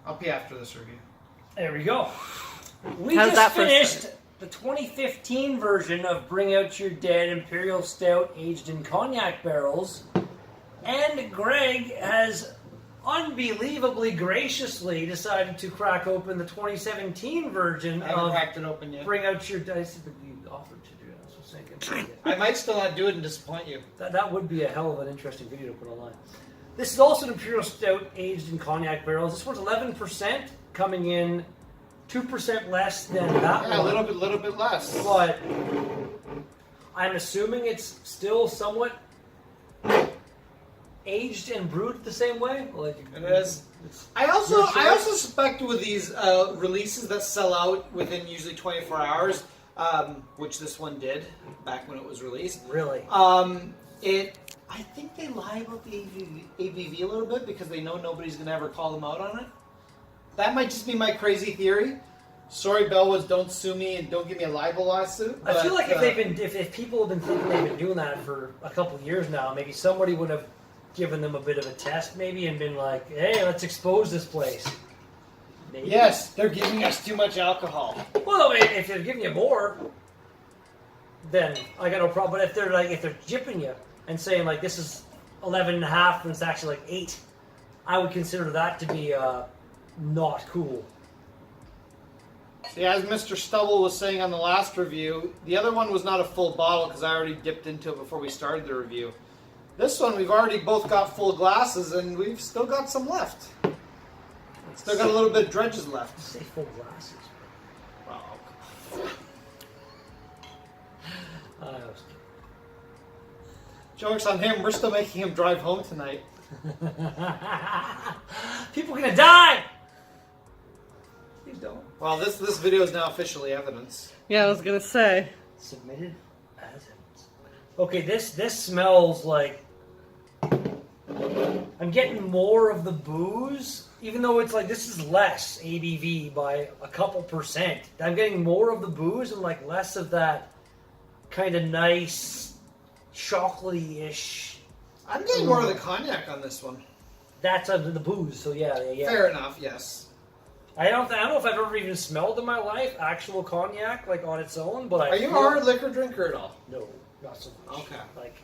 I'll pee after this review. There we go. We How's just that for finished the 2015 version of Bring Out Your Dead Imperial Stout aged in cognac barrels. And Greg has unbelievably graciously decided to crack open the 2017 version I haven't of cracked it open yet. Bring Out Your Dead. You offered to do that, so say it. I might still not do it and disappoint you. That would be a hell of an interesting video to put online. This is also an Imperial Stout aged in cognac barrels. This one's 11%, coming in 2% less than that Yeah, one. a little bit less. But I'm assuming it's still somewhat aged and brewed the same way. Like It is. I also suspect with these releases that sell out within usually 24 hours, which this one did back when it was released. Really? I think they lie about the ABV a little bit because they know nobody's going to ever call them out on it. That might just be my crazy theory. Sorry, Bellwoods, don't sue me and don't give me a libel lawsuit. I feel like if people have been thinking they've been doing that for a couple of years now, maybe somebody would have given them a bit of a test, maybe, and been like, "Hey, let's expose this place." Maybe. Yes, they're giving us too much alcohol. Well, if they're giving you more, then I got no problem. But if they're jipping you and saying like this is 11.5 and it's actually like 8, I would consider that to be not cool. See, as Mr. Stubble was saying on the last review, the other one was not a full bottle because I already dipped into it before we started the review. This one, we've already both got full glasses and we've still got some left. Still got a little bit of dredges left. Say full glasses. Wow. Joke's on him, we're still making him drive home tonight. People are gonna die! Please don't. Well, this video is now officially evidence. Yeah, I was gonna say. Submitted as evidence. Okay, this smells like I'm getting more of the booze, even though it's like this is less ABV by a couple percent. I'm getting more of the booze and like less of that kind of nice chocolatey-ish. I'm getting more of the cognac on this one. That's the booze, so yeah. Fair enough, yes. I don't know if I've ever even smelled in my life actual cognac like on its own, but Are you a hard liquor drinker at all? No, not so much. Okay. Like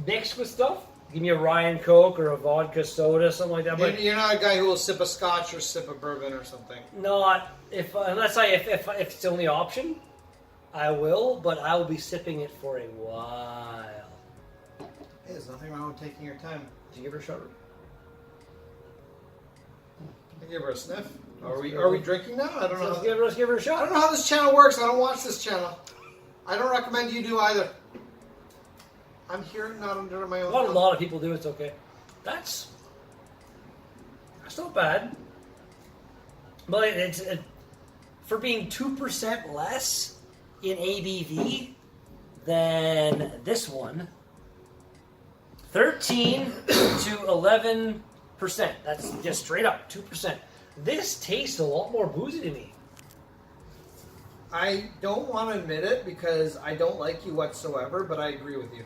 mixed with stuff. Give me a Ryan Coke or a vodka soda, something like that. But You're not a guy who will sip a scotch or sip a bourbon or something. not if it's the only option, I will. But I will be sipping it for a while. Hey, there's nothing wrong with taking your time. Did you give her a shot? I give her a sniff. Are we drinking now? I don't know. Let's give her a I shot. don't know how this channel works. I don't watch this channel. I don't recommend you do either. I'm here not under my own. What a lot of people do. It's okay. That's not bad. But it's for being 2% less in ABV than this one. 13 to 11%. That's just straight up 2%. This tastes a lot more boozy to me. I don't want to admit it because I don't like you whatsoever, but I agree with you.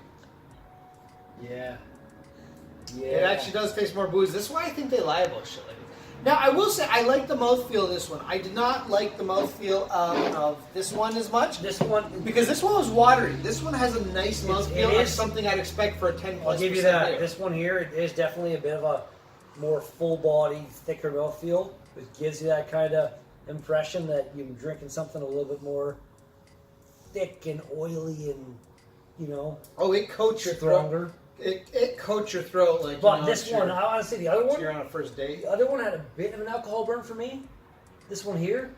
Yeah. It actually does taste more boozy. This is why I think they lie about shit like this. Now, I will say, I like the mouthfeel of this one. I did not like the mouthfeel of this one as much. This one, Because this one was watery. This one has a nice mouthfeel. it It's is. something I'd expect for a 10 plus. I'll give you that. This one here, it is definitely a bit of a more full body, thicker mouthfeel. It gives you that kind of impression that you're drinking something a little bit more thick and oily and, Oh, it coats your stronger. throat. It coats your throat like. But this one, I want to say the other one. You're on a first date. The other one had a bit of an alcohol burn for me. This one here,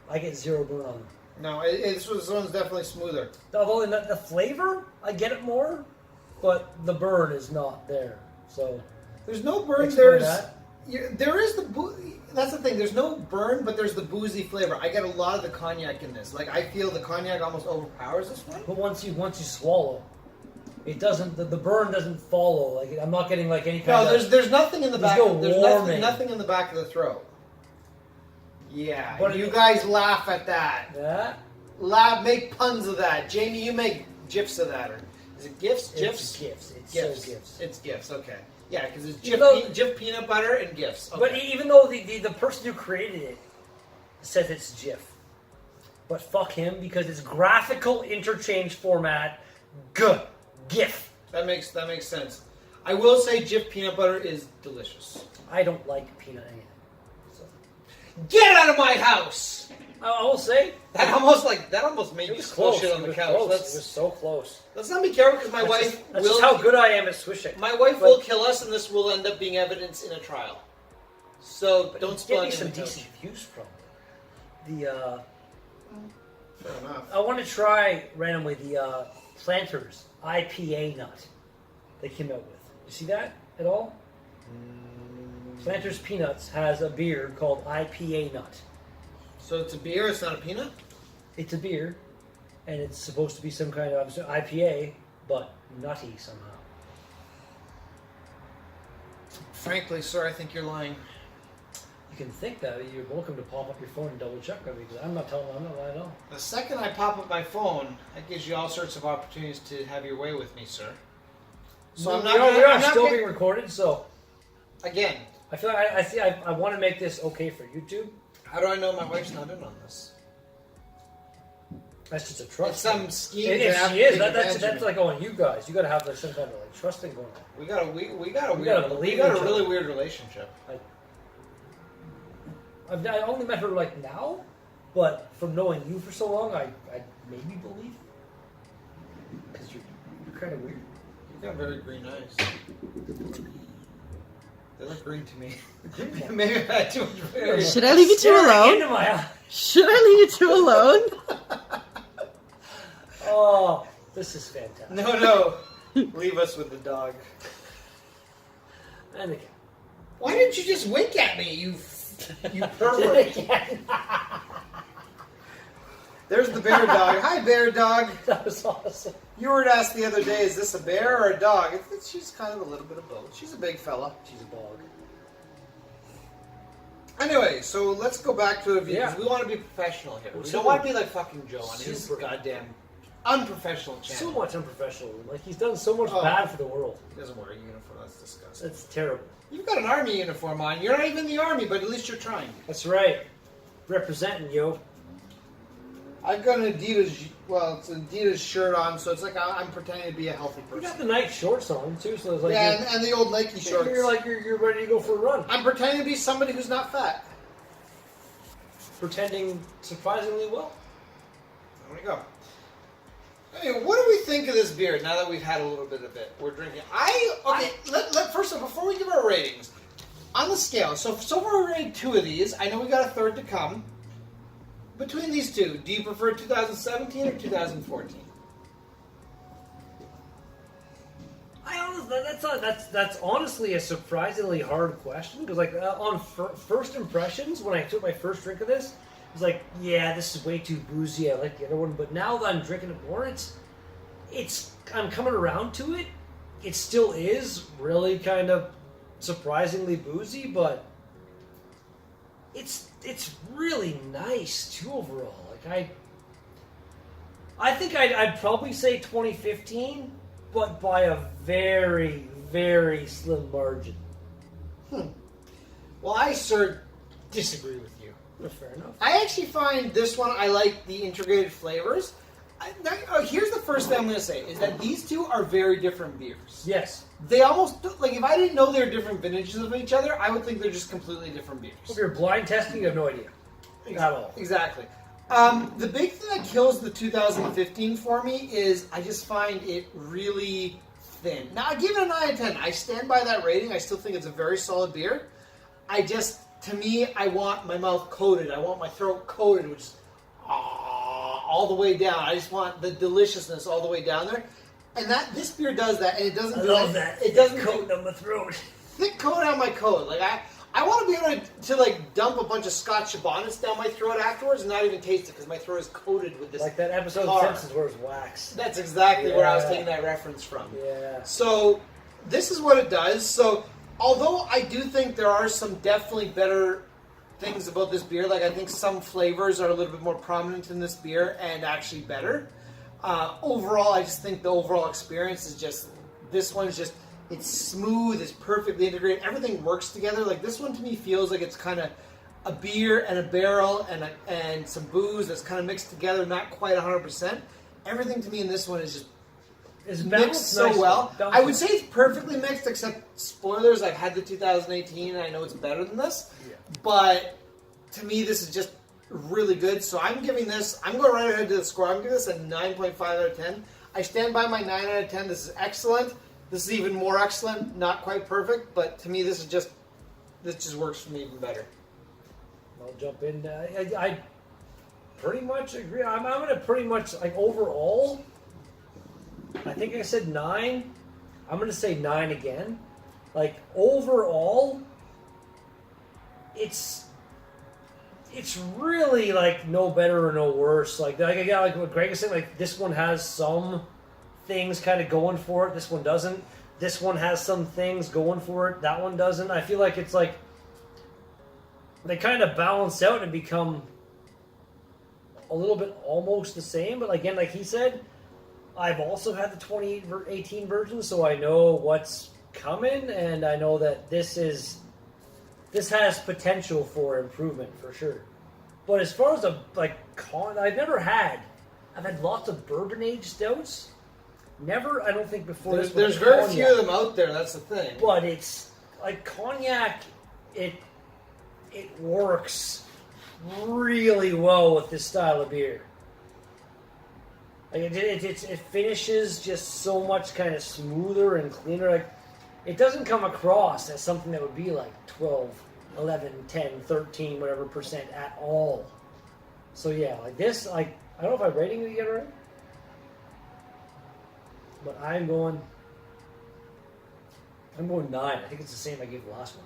I get zero burn on them. No, this one's definitely smoother. Although the flavor, I get it more, but the burn is not there. So There's no burn. explain There is that. That's the thing. There's no burn, but there's the boozy flavor. I get a lot of the cognac in this. Like I feel the cognac almost overpowers this one. But once you swallow, it doesn't. The burn doesn't follow. Like I'm not getting like any kind of. There's nothing in the back. no There's warming. nothing in the back of the throat. Yeah, But you guys laugh at that. Yeah. Make puns of that. Jamie, you make gifs of that, or is it gifs? It's gifs. It's Gifs. so gifs. It's gifs. Okay. Yeah, because it's Even Jif peanut butter and gifts. Okay. But even though the person who created it says it's Jif. But fuck him because it's graphical interchange format. GIF. That makes sense. I will say Jif peanut butter is delicious. I don't like peanut anything. So. Get out of my house! I will say That almost made me throw close. shit on the couch. It was so close. Let's not be careful because my wife That's will. just how good I am at swishing. My wife will kill us, and this will end up being evidence in a trial. So don't spoil Get me any some of the couch. decent views from the. Fair enough. I want to try randomly the Planters IPA nut they came out with. You see that at all? Planters Peanuts has a beer called IPA nut. So it's a beer, it's not a peanut? It's a beer, and it's supposed to be some kind of IPA, but nutty somehow. Frankly, sir, I think you're lying. You can think that. You're welcome to pop up your phone and double check with me because I'm not lying at all. The second I pop up my phone, that gives you all sorts of opportunities to have your way with me, sir. So I'm not. We are I'm not still gonna- being recorded, so Again, I feel like I want to make this okay for YouTube. how do I know my wife's not in on this? That's just a trust. It's some thing. scheme. If to have she to is, take that's advantage of me. like on you guys. You got to have like some kind of like trusting going on. We got a believe in each really other. weird relationship. I only met her like now, but from knowing you for so long, I maybe believe because you're kind of weird. You got very green eyes. They look green to me. Maybe I had too much. Should I leave you two Staring alone? into my eye. Should I leave you two alone? Oh, this is fantastic. No. Leave us with the dog. And again. Why didn't you just wink at me, you pervert? There's the bear dog. Hi, bear dog. That was awesome. You were asked the other day, is this a bear or a dog? She's kind of a little bit of both. She's a big fella. She's a dog. Anyway, so let's go back to the review. Yeah. We want to be professional here. We So- don't want to be like fucking Joe on his Super. goddamn unprofessional So channel. much unprofessionalism. Like he's done so much Oh. bad for the world. He doesn't wear a uniform. That's disgusting. It's terrible. You've got an army uniform on. You're not even in the army, but at least you're trying. That's right. Representing, yo. I've got an Adidas, it's an Adidas shirt on, so it's like I'm pretending to be a healthy You got person. the night shorts on too, so it's like Yeah, and the old Nike shorts. you're ready to go for a run. I'm pretending to be somebody who's not fat. Pretending surprisingly well. There we go. Anyway, what do we think of this beer now that we've had a little bit of it? We're drinking. First of all, before we give our ratings, on the scale, so far we rated 2 of these. I know we got a third to come. Between these two, do you prefer 2017 or 2014? That's honestly a surprisingly hard question because on first impressions when I took my first drink of this, it was like, yeah, this is way too boozy. I like the other one, but now that I'm drinking it more, I'm coming around to it. It still is really kind of surprisingly boozy, but it's really nice too overall. Like I think I'd probably say 2015, but by a very, very slim margin. Well, I sort of disagree with you. Fair enough. I actually find this one, I like the integrated flavors. Here's the first thing I'm going to say, is that these two are very different beers. Yes. They almost, like, if I didn't know they were different vintages of each other, I would think they're just completely different beers. If you're blind testing, you have no idea. At all. Exactly. The big thing that kills the 2015 for me is I just find it really thin. Now, I give it a 9 out of 10. I stand by that rating. I still think it's a very solid beer. To me, I want my mouth coated. I want my throat coated, which is all the way down. I just want the deliciousness all the way down there. And this beer does that, and it doesn't do love that. It doesn't coat on my throat. thick coat on my coat. Like I want to be able to dump a bunch of Scotch bonnets down my throat afterwards and not even taste it because my throat is coated with this. Like that episode tar. of Simpsons where it's wax. That's exactly where I was Yeah. taking that reference from. Yeah. So this is what it does. So although I do think there are some definitely better things about this beer, like I think some flavors are a little bit more prominent in this beer and actually better. Overall, I just think the overall experience is just, this one's just It's smooth. It's perfectly integrated. Everything works together. Like this one to me feels like it's kind of a beer and a barrel and some booze that's kind of mixed together, not quite 100%. Everything to me in this one is just mixed so well. I would say it's perfectly mixed, except spoilers. I've had the 2018, and I know it's better than this. Yeah. But to me, this is just really good. So I'm giving this. I'm going right ahead to the score. I'm giving this a 9.5 out of 10. I stand by my 9 out of 10. This is excellent. This is even more excellent. Not quite perfect, but to me, this just works for me even better. I'll jump in. I pretty much agree. I'm going to pretty much, like, overall, I think I said 9. I'm going to say 9 again. Like, overall, it's really, like, no better or no worse. Like what Greg is saying, like, this one has some things kind of going for it. This one doesn't. This one has some things going for it. That one doesn't. I feel like it's like they kind of balance out and become a little bit almost the same. But again, like he said, I've also had the 2018 version, so I know what's coming, and I know that this has potential for improvement for sure. But as far as I've had lots of bourbon aged stouts. Never, I don't think before this. There's very few of them out there. That's the thing. But it's like cognac. It works really well with this style of beer. Like it finishes just so much kind of smoother and cleaner. Like it doesn't come across as something that would be like 12, 11, 10, 13, whatever % at all. So yeah, like this, like I don't know if I'm rating it yet right. But I'm going 9. I think it's the same I gave the last one.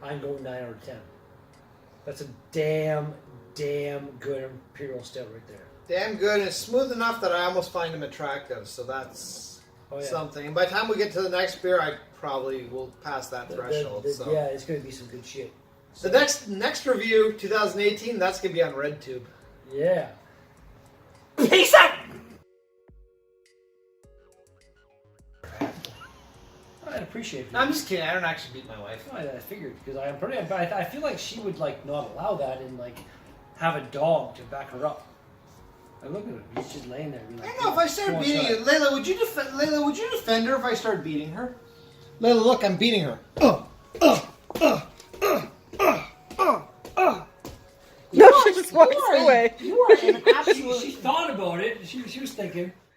I'm going 9 out of 10. That's a damn good Imperial Stout right there. Damn good, and it's smooth enough that I almost find them attractive, so that's something. And by the time we get to the next beer, I probably will pass that threshold. So. Yeah, it's going to be some good shit. So. The next review, 2018, that's going to be on RedTube. Yeah. Peace out! I appreciate it. I'm just kidding. I don't actually beat my wife. I figured because I feel like she would like not allow that and like have a dog to back her up. I look at her; he's just laying there. Like, I don't know if I started beating her. Layla, would you defend her if I started beating her? Layla, look, I'm beating her. No, she just walks away. You are an absolute. She thought about it. She was thinking.